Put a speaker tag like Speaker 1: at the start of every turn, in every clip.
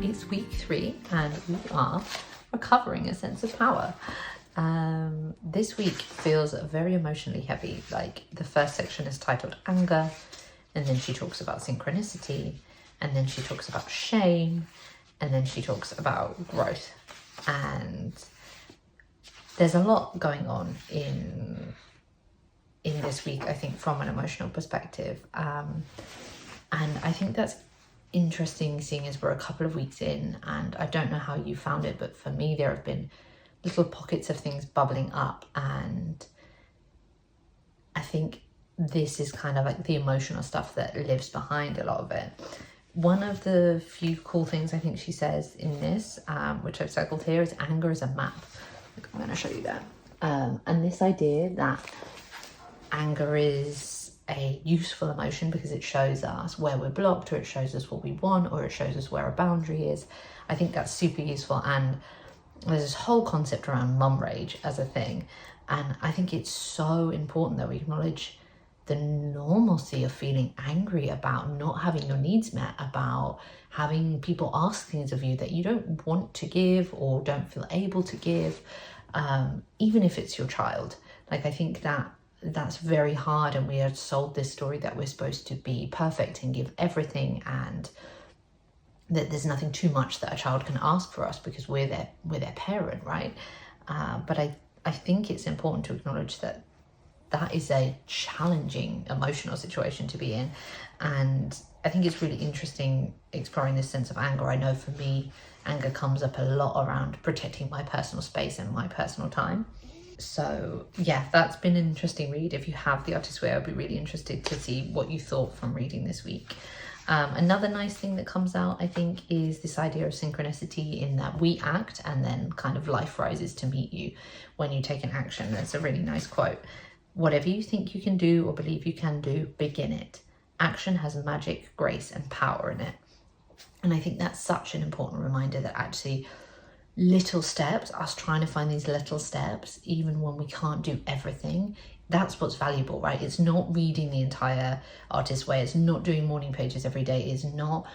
Speaker 1: It's week 3 and we are recovering a sense of power. This week feels very emotionally heavy. Like the first section is titled anger, and then she talks about synchronicity, and then she talks about shame, and then she talks about growth. And there's a lot going on in this week, I think, from an emotional perspective. And I think that's interesting, seeing as we're a couple of weeks in, and I don't know how you found it, but for me there have been little pockets of things bubbling up, and I think this is kind of like the emotional stuff that lives behind a lot of it. One of the few cool things I think she says in this, which I've circled here, is anger is a map. Look, I'm going to show you that. And this idea that anger is a useful emotion because it shows us where we're blocked, or it shows us what we want, or it shows us where a boundary is. I think that's super useful. And there's this whole concept around mum rage as a thing. And I think it's so important that we acknowledge the normalcy of feeling angry about not having your needs met, about having people ask things of you that you don't want to give or don't feel able to give, even if it's your child. Like, I think that's very hard, and we are sold this story that we're supposed to be perfect and give everything, and that there's nothing too much that a child can ask for us because we're their parent, right? But I think it's important to acknowledge that is a challenging emotional situation to be in. And I think it's really interesting exploring this sense of anger. I know for me, anger comes up a lot around protecting my personal space and my personal time. So yeah, that's been an interesting read. If you have the Artist's Way, I'd be really interested to see what you thought from reading this week. Another nice thing that comes out, I think, is this idea of synchronicity, in that we act and then kind of life rises to meet you when you take an action. That's a really nice quote. Whatever you think you can do or believe you can do, begin it. Action has magic, grace, and power in it. And I think that's such an important reminder that actually little steps, us trying to find these little steps, even when we can't do everything, that's what's valuable, right? It's not reading the entire Artist's Way. It's not doing morning pages every day. It's not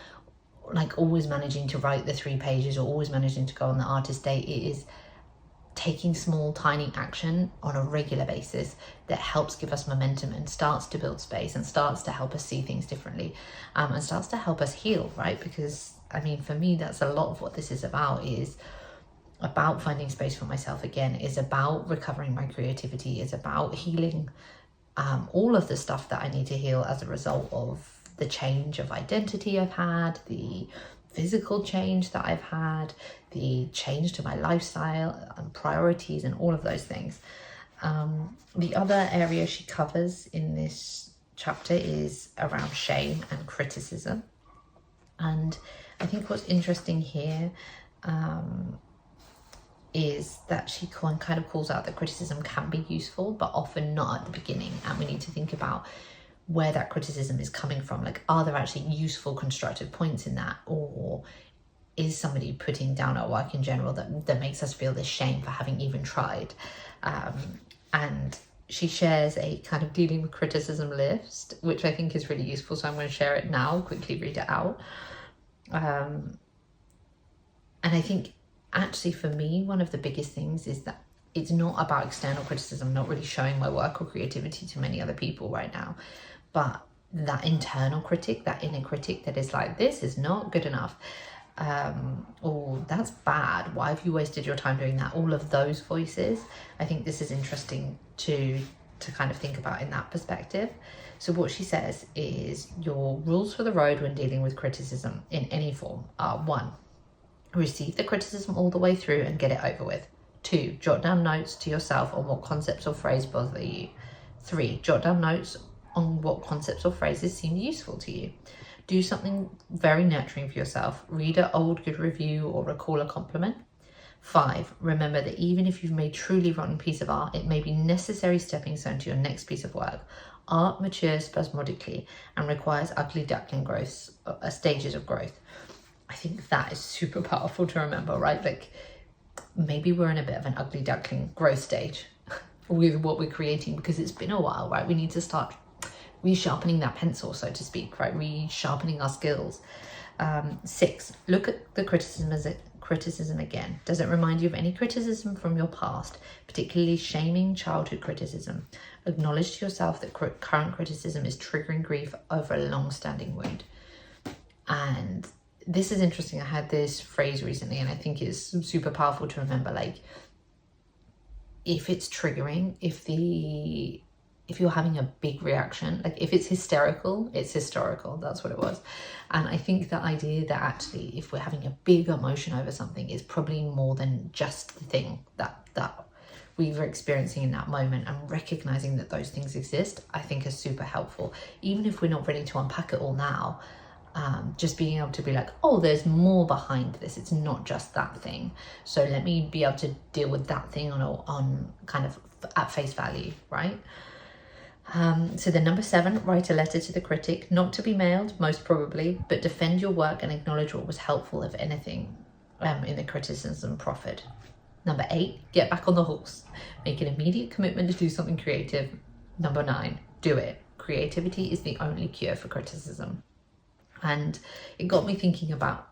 Speaker 1: like always managing to write the 3 pages or always managing to go on the artist day. It is taking small, tiny action on a regular basis that helps give us momentum and starts to build space and starts to help us see things differently, and starts to help us heal, right? Because, I mean, for me, that's a lot of what this is about finding space for myself again, is about recovering my creativity, is about healing all of the stuff that I need to heal as a result of the change of identity I've had, the physical change that I've had, the change to my lifestyle and priorities and all of those things. The other area she covers in this chapter is around shame and criticism. And I think what's interesting here is that she kind of calls out that criticism can be useful, but often not at the beginning. And we need to think about where that criticism is coming from. Like, are there actually useful, constructive points in that? Or is somebody putting down our work in general that makes us feel this shame for having even tried? And she shares a kind of dealing with criticism list, which I think is really useful. So I'm going to share it now, quickly read it out. And I think, actually, for me, one of the biggest things is that it's not about external criticism, not really showing my work or creativity to many other people right now, but that internal critic, that inner critic that is like, this is not good enough, or that's bad, why have you wasted your time doing that? All of those voices. I think this is interesting to kind of think about in that perspective. So what she says is, your rules for the road when dealing with criticism in any form are: 1, receive the criticism all the way through and get it over with. 2, jot down notes to yourself on what concepts or phrase bother you. 3, jot down notes on what concepts or phrases seem useful to you. Do something very nurturing for yourself. Read an old good review or recall a compliment. 5, remember that even if you've made truly rotten piece of art, it may be necessary stepping stone to your next piece of work. Art matures spasmodically and requires ugly duckling stages of growth. I think that is super powerful to remember, right? Like, maybe we're in a bit of an ugly duckling growth stage with what we're creating because it's been a while, right? We need to start resharpening that pencil, so to speak, right? Resharpening our skills. 6, look at the criticism again. Does it remind you of any criticism from your past, particularly shaming childhood criticism? Acknowledge to yourself that current criticism is triggering grief over a long-standing wound. And this is interesting. I had this phrase recently, and I think it's super powerful to remember. Like, if it's triggering, if you're having a big reaction, like if it's hysterical, it's historical. That's what it was. And I think the idea that actually if we're having a big emotion over something, is probably more than just the thing that we were experiencing in that moment, and recognizing that those things exist, I think is super helpful. Even if we're not ready to unpack it all now, just being able to be like, oh, there's more behind this. It's not just that thing. So let me be able to deal with that thing on kind of at face value, right? So the number 7, write a letter to the critic, not to be mailed, most probably, but defend your work and acknowledge what was helpful, if anything, in the criticism proffered. Number 8, get back on the horse. Make an immediate commitment to do something creative. Number 9, do it. Creativity is the only cure for criticism. And it got me thinking about,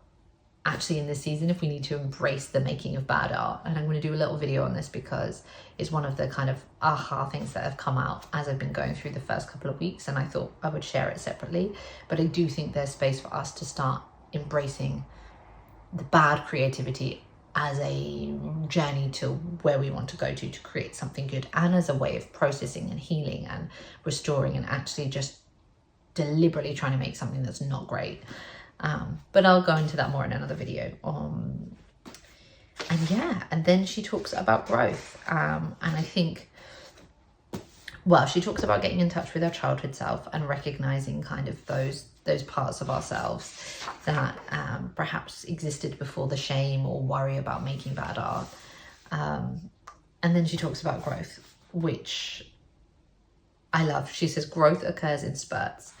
Speaker 1: actually in this season, if we need to embrace the making of bad art. And I'm going to do a little video on this because it's one of the kind of aha things that have come out as I've been going through the first couple of weeks, and I thought I would share it separately. But I do think there's space for us to start embracing the bad creativity as a journey to where we want to go to create something good, and as a way of processing and healing and restoring, and actually just deliberately trying to make something that's not great. But I'll go into that more in another video. And then she talks about growth. And I think, well, she talks about getting in touch with our childhood self and recognizing kind of those parts of ourselves that perhaps existed before the shame or worry about making bad art. And then she talks about growth, which I love. She says growth occurs in spurts.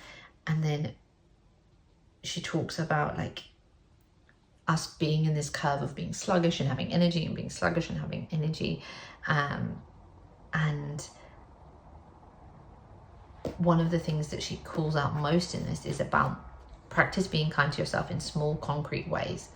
Speaker 1: And then she talks about like us being in this curve of being sluggish and having energy, and being sluggish and having energy. And one of the things that she calls out most in this is about practice being kind to yourself in small, concrete ways.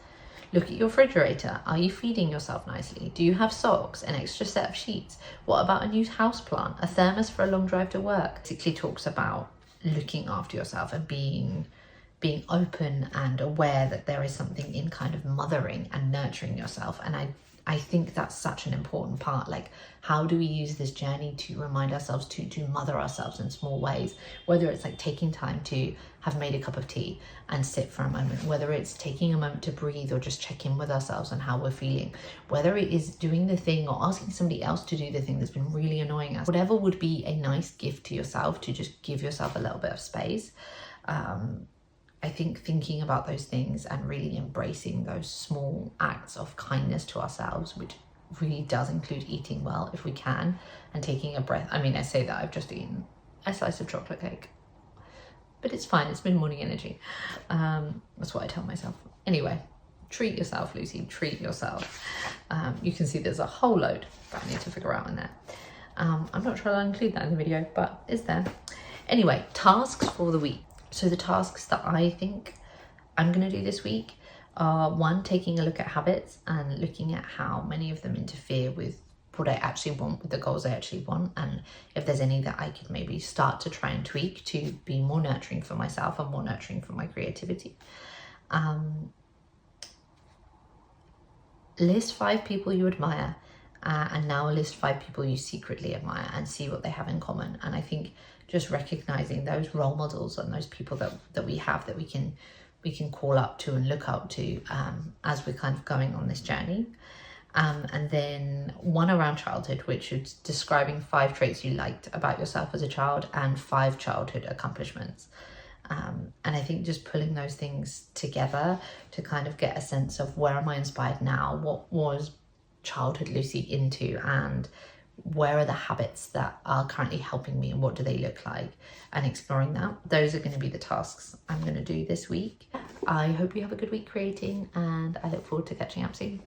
Speaker 1: Look at your refrigerator. Are you feeding yourself nicely? Do you have socks, an extra set of sheets? What about a new houseplant, a thermos for a long drive to work? Basically talks about looking after yourself and being open and aware that there is something in kind of mothering and nurturing yourself. And I think that's such an important part. Like, how do we use this journey to remind ourselves to mother ourselves in small ways? Whether it's like taking time to have made a cup of tea and sit for a moment, whether it's taking a moment to breathe or just check in with ourselves and how we're feeling, whether it is doing the thing or asking somebody else to do the thing that's been really annoying us, whatever would be a nice gift to yourself to just give yourself a little bit of space. I think thinking about those things and really embracing those small acts of kindness to ourselves, which really does include eating well if we can, and taking a breath. I mean, I say that I've just eaten a slice of chocolate cake, but it's fine. It's been morning energy. That's what I tell myself. Anyway, treat yourself, Lucy, treat yourself. You can see there's a whole load that I need to figure out in there. I'm not sure I'll include that in the video, but it's there. Anyway, tasks for the week. So the tasks that I think I'm going to do this week are, 1, taking a look at habits and looking at how many of them interfere with what I actually want, with the goals I actually want, and if there's any that I could maybe start to try and tweak to be more nurturing for myself and more nurturing for my creativity. List 5 people you admire, and now list 5 people you secretly admire, and see what they have in common. And I think just recognizing those role models and those people that we have that we can call up to and look up to as we're kind of going on this journey. And then 1 around childhood, which is describing 5 traits you liked about yourself as a child and 5 childhood accomplishments. And I think just pulling those things together to kind of get a sense of, where am I inspired now? What was childhood Lucy into, and where are the habits that are currently helping me, and what do they look like, and exploring that. Those are going to be the tasks I'm going to do this week. I hope you have a good week creating, and I look forward to catching up soon.